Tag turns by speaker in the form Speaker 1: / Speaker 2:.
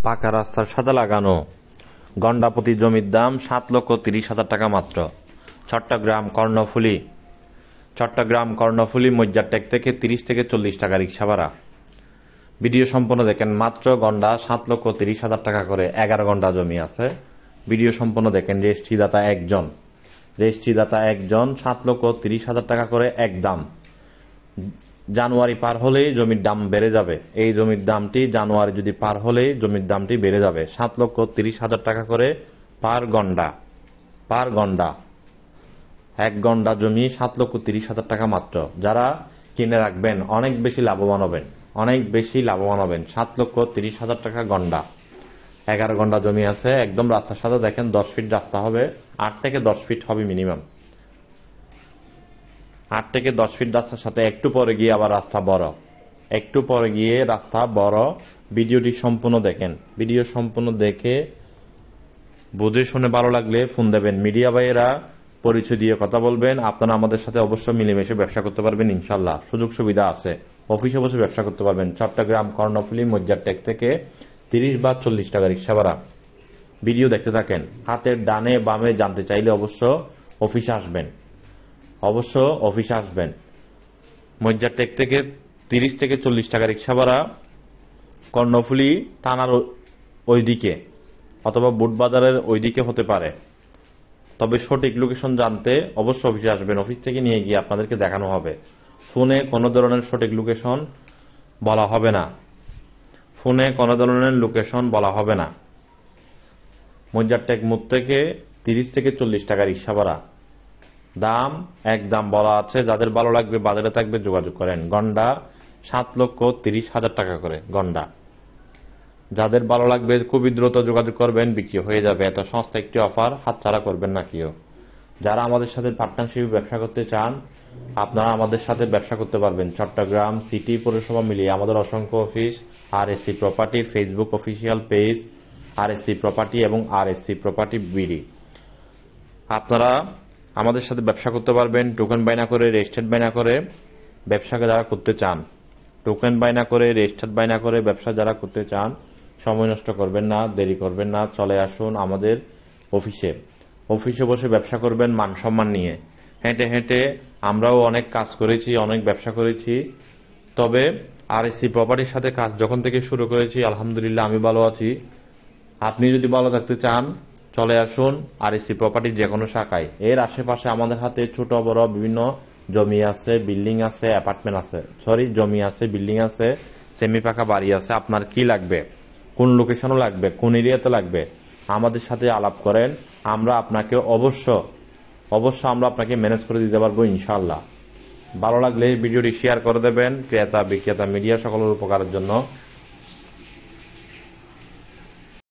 Speaker 1: পাকা রাস্তার সাথে লাগানো গন্ডাপতি জমির দাম 7,30,000 টাকা মাত্র। চট্টগ্রাম কর্ণফুলী মজ্জারটেক থেকে 30 থেকে 40 টাকা রিক্সা ভাড়া। ভিডিও সম্পূর্ণ দেখেন। মাত্র গন্ডা 7,30,000 টাকা করে 11 গন্ডা জমি আছে। ভিডিও সম্পূর্ণ দেখেন। রেজিস্ট্রিদাতা একজন 7,30,000 টাকা করে একদম। জানুয়ারি পার হলেই জমির দাম বেড়ে যাবে। এই জমির দামটি জানুয়ারি যদি পার হলেই জমির দামটি বেড়ে যাবে। 7,30,000 টাকা করে পার গন্ডা। এক গন্ডা জমি 7,30,000 টাকা মাত্র। যারা কিনে রাখবেন অনেক বেশি লাভবান হবেন। 7,30,000 টাকা গন্ডা। 11 গন্ডা জমি আছে একদম রাস্তার সাথে। দেখেন 10 ফিট রাস্তা হবে, 8 থেকে 10 ফিট হবে মিনিমাম। 8 থেকে 10 ফিট রাস্তার সাথে একটু পরে গিয়ে আবার রাস্তা বড়। ভিডিওটি সম্পূর্ণ দেখেন। ভিডিও সম্পূর্ণ দেখে বুঝে শুনে ভালো লাগলে ফোন দেবেন। মিডিয়া ভাইয়েরা পরিচয় দিয়ে কথা বলবেন। আপনারা আমাদের সাথে অবশ্যই মিলেমিশে ব্যবসা করতে পারবেন ইনশাল্লাহ। সুযোগ সুবিধা আছে। অফিসে বসে ব্যবসা করতে পারবেন। চট্টগ্রাম কর্ণফুলী মজ্জারটেক থেকে 30 বা 40 টাকা রিক্সা ভাড়া। ভিডিও দেখতে থাকেন। হাতের ডানে বামে জানতে চাইলে অবশ্য অফিসে আসবেন। মজ্জারটেক থেকে 30 থেকে 40 টাকা রিক্সা ভাড়া। কর্ণফুলী থানার ওইদিকে অথবা বুটবাজারের ওইদিকে হতে পারে। তবে সঠিক লোকেশন জানতে অবশ্যই অফিসে আসবেন। অফিস থেকে নিয়ে গিয়ে আপনাদেরকে দেখানো হবে। ফোনে কোনো ধরনের সঠিক লোকেশন বলা হবে না। মজ্জারটেক মোড় থেকে 30 থেকে 40 টাকা রিক্সা ভাড়া। দাম একদম বলা আছে। যাদের ভালো লাগবে বাজারে থাকবে যোগাযোগ করেন। গন্ডা 7,30,000 টাকা করে গন্ডা। যাদের ভালো লাগবে খুবই দ্রুত যোগাযোগ করবেন, বিক্রি হয়ে যাবে। এত সস্তা একটি অফার হাতছাড়া করবেন না কেউ। যারা আমাদের সাথে পার্টনারশিপে ব্যবসা করতে চান আপনারা আমাদের সাথে ব্যবসা করতে পারবেন। চট্টগ্রাম সিটি পৌরসভা মিলিয়ে আমাদের অসংখ্য office. RSC property Facebook official page RSC property এবং RSC প্রপার্টি বিডি। আপনারা আমাদের সাথে ব্যবসা করতে পারবেন। টোকেন বাইনা করে রেজিস্টার্ড বাইনা করে ব্যবসা যারা করতে চান, ব্যবসা যারা করতে চান, সময় নষ্ট করবেন না, দেরি করবেন না, চলে আসুন আমাদের অফিসে বসে ব্যবসা করবেন মান সম্মান নিয়ে। হেঁটে হেঁটে আমরাও অনেক কাজ করেছি, অনেক ব্যবসা করেছি। তবে RSC প্রপার্টির সাথে কাজ যখন থেকে শুরু করেছি আলহামদুলিল্লাহ আমি ভালো আছি। আপনি যদি ভালো থাকতে চান চলে আসুন RSC প্রপার্টির যে কোনো শাখায়। এর আশেপাশে আমাদের হাতে ছোট বড় বিভিন্ন জমি আছে, বিল্ডিং আছে, অ্যাপার্টমেন্ট আছে, জমি আছে, বিল্ডিং আছে, সেমি পাকা বাড়ি আছে। আপনার কি লাগবে, কোন লোকেশনও লাগবে, কোন এরিয়াতে লাগবে আমাদের সাথে আলাপ করেন। আমরা আপনাকে অবশ্য আমরা আপনাকে ম্যানেজ করে দিতে পারবো ইনশাআল্লাহ। ভালো লাগলে ভিডিওটি শেয়ার করে দেবেন। ক্রেতা বিক্রেতা মিডিয়া সকলের উপকারের জন্য।